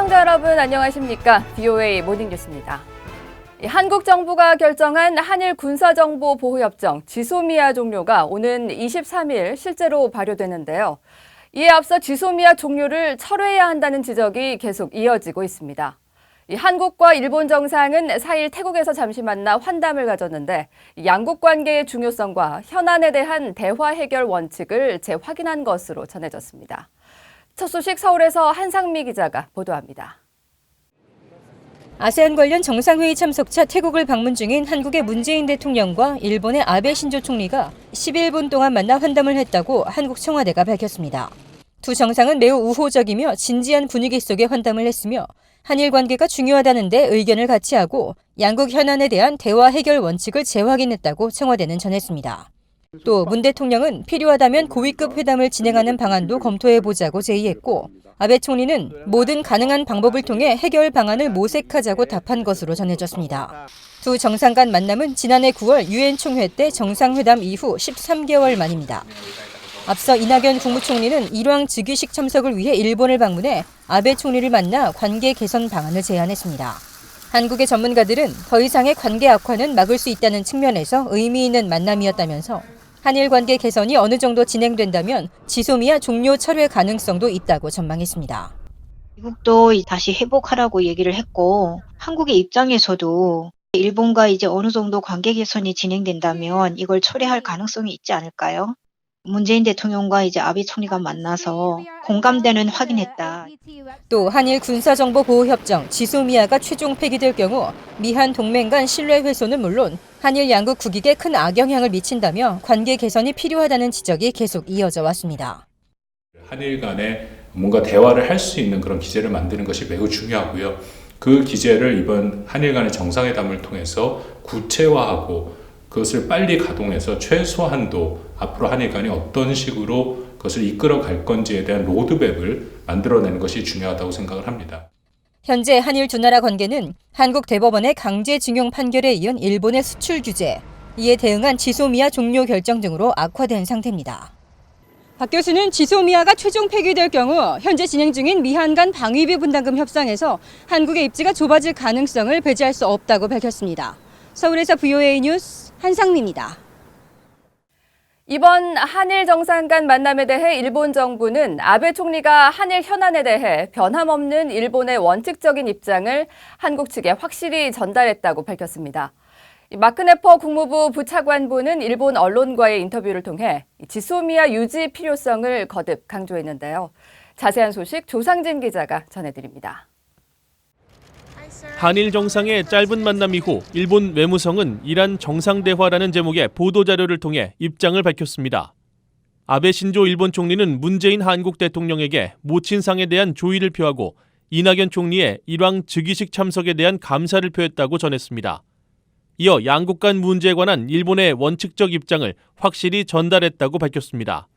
시청자 여러분 안녕하십니까? VOA 모닝뉴스입니다. 한국 정부가 결정한 한일 군사정보보호협정 지소미아 종료가 오는 23일 실제로 발효되는데요. 이에 앞서 지소미아 종료를 철회해야 한다는 지적이 계속 이어지고 있습니다. 한국과 일본 정상은 4일 태국에서 잠시 만나 환담을 가졌는데 양국 관계의 중요성과 현안에 대한 대화 해결 원칙을 재확인한 것으로 전해졌습니다. 첫 소식 서울에서 한상미 기자가 보도합니다. 아세안 관련 정상회의 참석차 태국을 방문 중인 한국의 문재인 대통령과 일본의 아베 신조 총리가 11분 동안 만나 환담을 했다고 한국 청와대가 밝혔습니다. 두 정상은 매우 우호적이며 진지한 분위기 속에 환담을 했으며 한일 관계가 중요하다는 데 의견을 같이 하고 양국 현안에 대한 대화 해결 원칙을 재확인했다고 청와대는 전했습니다. 또 문 대통령은 필요하다면 고위급 회담을 진행하는 방안도 검토해보자고 제의했고 아베 총리는 모든 가능한 방법을 통해 해결 방안을 모색하자고 답한 것으로 전해졌습니다. 두 정상 간 만남은 지난해 9월 유엔 총회 때 정상회담 이후 13개월 만입니다. 앞서 이낙연 국무총리는 일왕 즉위식 참석을 위해 일본을 방문해 아베 총리를 만나 관계 개선 방안을 제안했습니다. 한국의 전문가들은 더 이상의 관계 악화는 막을 수 있다는 측면에서 의미 있는 만남이었다면서 한일 관계 개선이 어느 정도 진행된다면 지소미아 종료 철회 가능성도 있다고 전망했습니다. 미국도 다시 회복하라고 얘기를 했고 한국의 입장에서도 일본과 이제 어느 정도 관계 개선이 진행된다면 이걸 철회할 가능성이 있지 않을까요? 문재인 대통령과 이제 아베 총리가 만나서 공감대는 확인했다. 또 한일 군사정보보호협정 지소미아가 최종 폐기될 경우 미한 동맹 간 신뢰 훼손은 물론 한일 양국 국익에 큰 악영향을 미친다며 관계 개선이 필요하다는 지적이 계속 이어져 왔습니다. 한일 간에 뭔가 대화를 할 수 있는 그런 기제를 만드는 것이 매우 중요하고요. 그 기제를 이번 한일 간의 정상회담을 통해서 구체화하고 그것을 빨리 가동해서 최소한도 앞으로 한일 간이 어떤 식으로 그것을 이끌어 갈 건지에 대한 로드맵을 만들어내는 것이 중요하다고 생각을 합니다. 현재 한일 두 나라 관계는 한국 대법원의 강제징용 판결에 이은 일본의 수출 규제, 이에 대응한 지소미아 종료 결정 등으로 악화된 상태입니다. 박 교수는 지소미아가 최종 폐기될 경우 현재 진행 중인 미한 간 방위비 분담금 협상에서 한국의 입지가 좁아질 가능성을 배제할 수 없다고 밝혔습니다. 서울에서 VOA 뉴스 한상미입니다. 이번 한일 정상 간 만남에 대해 일본 정부는 아베 총리가 한일 현안에 대해 변함없는 일본의 원칙적인 입장을 한국 측에 확실히 전달했다고 밝혔습니다. 마크네퍼 국무부 부차관보는 일본 언론과의 인터뷰를 통해 지소미아 유지 필요성을 거듭 강조했는데요. 자세한 소식 조상진 기자가 전해드립니다. 한일 정상의 짧은 만남 이후 일본 외무성은 이란 정상대화라는 제목의 보도자료를 통해 입장을 밝혔습니다. 아베 신조 일본 총리는 문재인 한국 대통령에게 모친상에 대한 조의를 표하고 이낙연 총리의 일왕 즉위식 참석에 대한 감사를 표했다고 전했습니다. 이어 양국 간 문제에 관한 일본의 원칙적 입장을 확실히 전달했다고 밝혔습니다.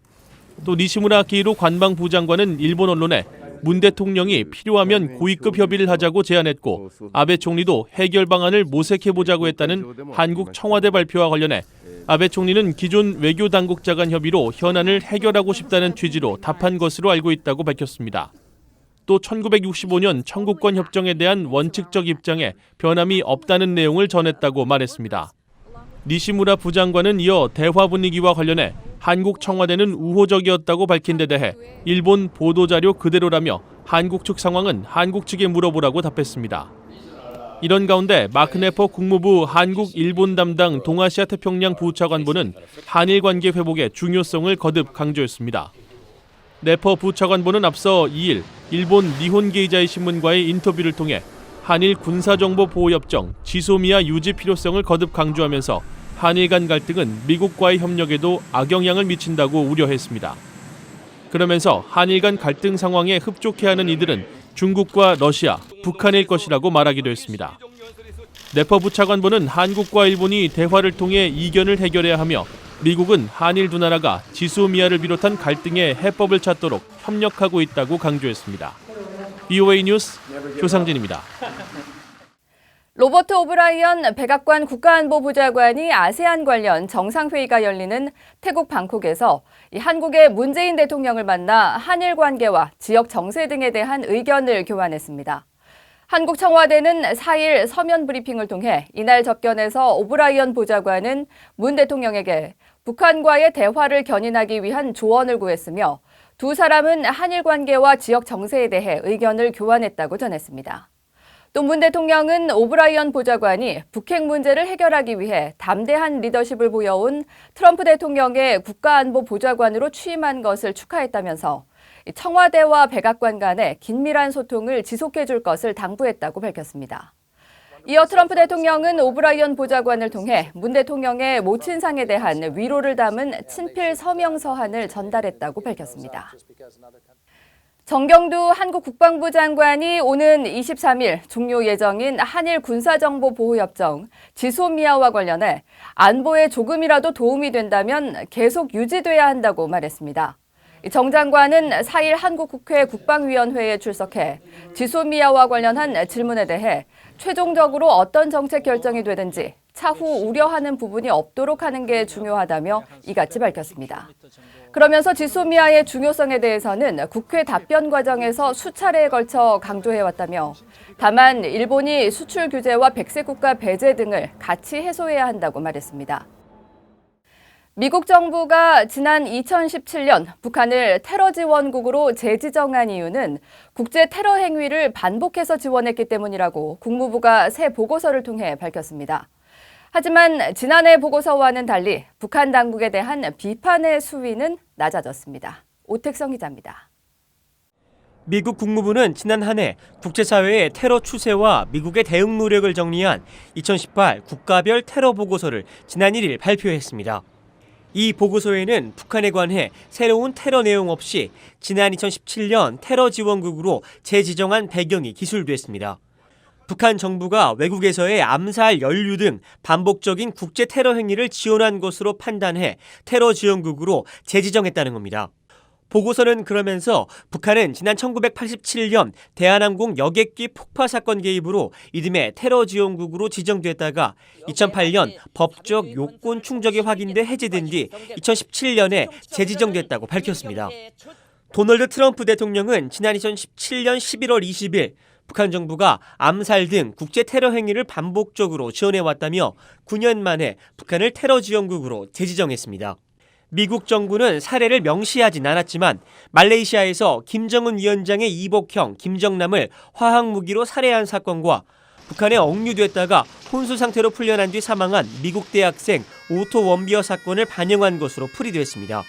또 니시무라 기이로 관방부 장관은 일본 언론에 문 대통령이 필요하면 고위급 협의를 하자고 제안했고 아베 총리도 해결 방안을 모색해보자고 했다는 한국 청와대 발표와 관련해 아베 총리는 기존 외교 당국자 간 협의로 현안을 해결하고 싶다는 취지로 답한 것으로 알고 있다고 밝혔습니다. 또 1965년 청구권 협정에 대한 원칙적 입장에 변함이 없다는 내용을 전했다고 말했습니다. 니시무라 부장관은 이어 대화 분위기와 관련해 한국 청와대는 우호적이었다고 밝힌 데 대해 일본 보도자료 그대로라며 한국 측 상황은 한국 측에 물어보라고 답했습니다. 이런 가운데 마크네퍼 국무부 한국-일본 담당 동아시아 태평양 부차관보는 한일 관계 회복의 중요성을 거듭 강조했습니다. 네퍼 부차관보는 앞서 2일 일본 니혼 게이자이 신문과의 인터뷰를 통해 한일 군사정보보호협정 지소미아 유지 필요성을 거듭 강조하면서 한일 간 갈등은 미국과의 협력에도 악영향을 미친다고 우려했습니다. 그러면서 한일 간 갈등 상황에 흡족해하는 이들은 중국과 러시아, 북한일 것이라고 말하기도 했습니다. 네퍼 부차관보는 한국과 일본이 대화를 통해 이견을 해결해야 하며 미국은 한일 두 나라가 지소미아를 비롯한 갈등의 해법을 찾도록 협력하고 있다고 강조했습니다. VOA 뉴스 조상진입니다. 로버트 오브라이언 백악관 국가안보보좌관이 아세안 관련 정상회의가 열리는 태국 방콕에서 한국의 문재인 대통령을 만나 한일 관계와 지역 정세 등에 대한 의견을 교환했습니다. 한국 청와대는 4일 서면 브리핑을 통해 이날 접견에서 오브라이언 보좌관은 문 대통령에게 북한과의 대화를 견인하기 위한 조언을 구했으며 두 사람은 한일 관계와 지역 정세에 대해 의견을 교환했다고 전했습니다. 또 문 대통령은 오브라이언 보좌관이 북핵 문제를 해결하기 위해 담대한 리더십을 보여온 트럼프 대통령의 국가안보보좌관으로 취임한 것을 축하했다면서 청와대와 백악관 간의 긴밀한 소통을 지속해 줄 것을 당부했다고 밝혔습니다. 이어 트럼프 대통령은 오브라이언 보좌관을 통해 문 대통령의 모친상에 대한 위로를 담은 친필 서명 서한을 전달했다고 밝혔습니다. 정경두 한국 국방부 장관이 오는 23일 종료 예정인 한일 군사정보보호협정 지소미아와 관련해 안보에 조금이라도 도움이 된다면 계속 유지돼야 한다고 말했습니다. 정 장관은 4일 한국국회 국방위원회에 출석해 지소미아와 관련한 질문에 대해 최종적으로 어떤 정책 결정이 되든지 차후 우려하는 부분이 없도록 하는 게 중요하다며 이같이 밝혔습니다. 그러면서 지소미아의 중요성에 대해서는 국회 답변 과정에서 수차례에 걸쳐 강조해왔다며 다만 일본이 수출 규제와 백색 국가 배제 등을 같이 해소해야 한다고 말했습니다. 미국 정부가 지난 2017년 북한을 테러 지원국으로 재지정한 이유는 국제 테러 행위를 반복해서 지원했기 때문이라고 국무부가 새 보고서를 통해 밝혔습니다. 하지만 지난해 보고서와는 달리 북한 당국에 대한 비판의 수위는 낮아졌습니다. 오택성 기자입니다. 미국 국무부는 지난 한 해 국제사회의 테러 추세와 미국의 대응 노력을 정리한 2018 국가별 테러 보고서를 지난 1일 발표했습니다. 이 보고서에는 북한에 관해 새로운 테러 내용 없이 지난 2017년 테러 지원국으로 재지정한 배경이 기술됐습니다. 북한 정부가 외국에서의 암살, 연루 등 반복적인 국제 테러 행위를 지원한 것으로 판단해 테러 지원국으로 재지정했다는 겁니다. 보고서는 그러면서 북한은 지난 1987년 대한항공 여객기 폭파 사건 개입으로 이듬해 테러 지원국으로 지정됐다가 2008년 법적 요건 충족이 확인돼 해제된 뒤 2017년에 재지정됐다고 밝혔습니다. 도널드 트럼프 대통령은 지난 2017년 11월 20일 북한 정부가 암살 등 국제 테러 행위를 반복적으로 지원해왔다며 9년 만에 북한을 테러 지원국으로 재지정했습니다. 미국 정부는 사례를 명시하진 않았지만 말레이시아에서 김정은 위원장의 이복형 김정남을 화학무기로 살해한 사건과 북한에 억류됐다가 혼수 상태로 풀려난 뒤 사망한 미국 대학생 오토 원비어 사건을 반영한 것으로 풀이됐습니다.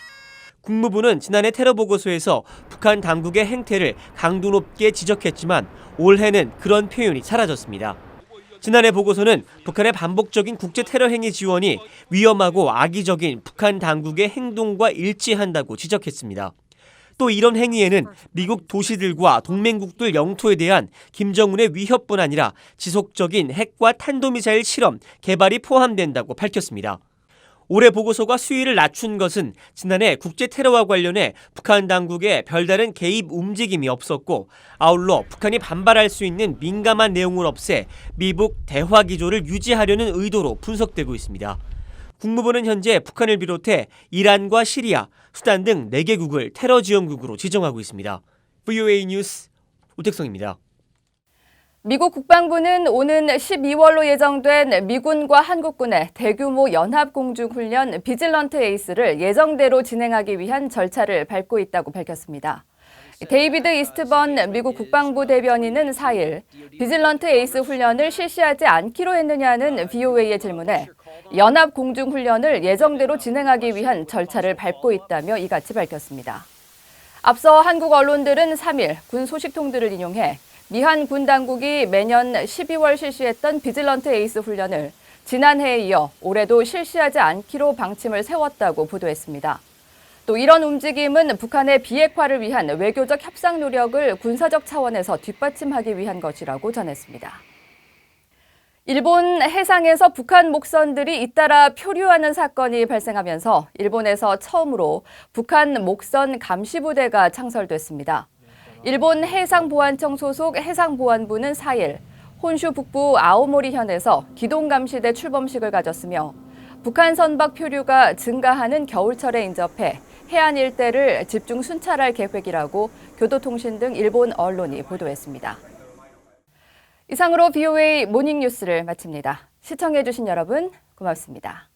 국무부는 지난해 테러 보고서에서 북한 당국의 행태를 강도 높게 지적했지만 올해는 그런 표현이 사라졌습니다. 지난해 보고서는 북한의 반복적인 국제 테러 행위 지원이 위험하고 악의적인 북한 당국의 행동과 일치한다고 지적했습니다. 또 이런 행위에는 미국 도시들과 동맹국들 영토에 대한 김정은의 위협뿐 아니라 지속적인 핵과 탄도미사일 실험, 개발이 포함된다고 밝혔습니다. 올해 보고서가 수위를 낮춘 것은 지난해 국제 테러와 관련해 북한 당국의 별다른 개입 움직임이 없었고 아울러 북한이 반발할 수 있는 민감한 내용을 없애 미북 대화 기조를 유지하려는 의도로 분석되고 있습니다. 국무부는 현재 북한을 비롯해 이란과 시리아, 수단 등 4개국을 테러 지원국으로 지정하고 있습니다. VOA 뉴스 오택성입니다. 미국 국방부는 오는 12월로 예정된 미군과 한국군의 대규모 연합공중훈련 비질런트 에이스를 예정대로 진행하기 위한 절차를 밟고 있다고 밝혔습니다. 데이비드 이스트번 미국 국방부 대변인은 4일 비질런트 에이스 훈련을 실시하지 않기로 했느냐는 VOA의 질문에 연합공중훈련을 예정대로 진행하기 위한 절차를 밟고 있다며 이같이 밝혔습니다. 앞서 한국 언론들은 3일 군 소식통들을 인용해 미한 군 당국이 매년 12월 실시했던 비질런트 에이스 훈련을 지난해에 이어 올해도 실시하지 않기로 방침을 세웠다고 보도했습니다. 또 이런 움직임은 북한의 비핵화를 위한 외교적 협상 노력을 군사적 차원에서 뒷받침하기 위한 것이라고 전했습니다. 일본 해상에서 북한 목선들이 잇따라 표류하는 사건이 발생하면서 일본에서 처음으로 북한 목선 감시부대가 창설됐습니다. 일본 해상보안청 소속 해상보안부는 4일 혼슈 북부 아오모리현에서 기동감시대 출범식을 가졌으며 북한 선박 표류가 증가하는 겨울철에 인접해 해안 일대를 집중 순찰할 계획이라고 교도통신 등 일본 언론이 보도했습니다. 이상으로 BOA 모닝뉴스를 마칩니다. 시청해주신 여러분 고맙습니다.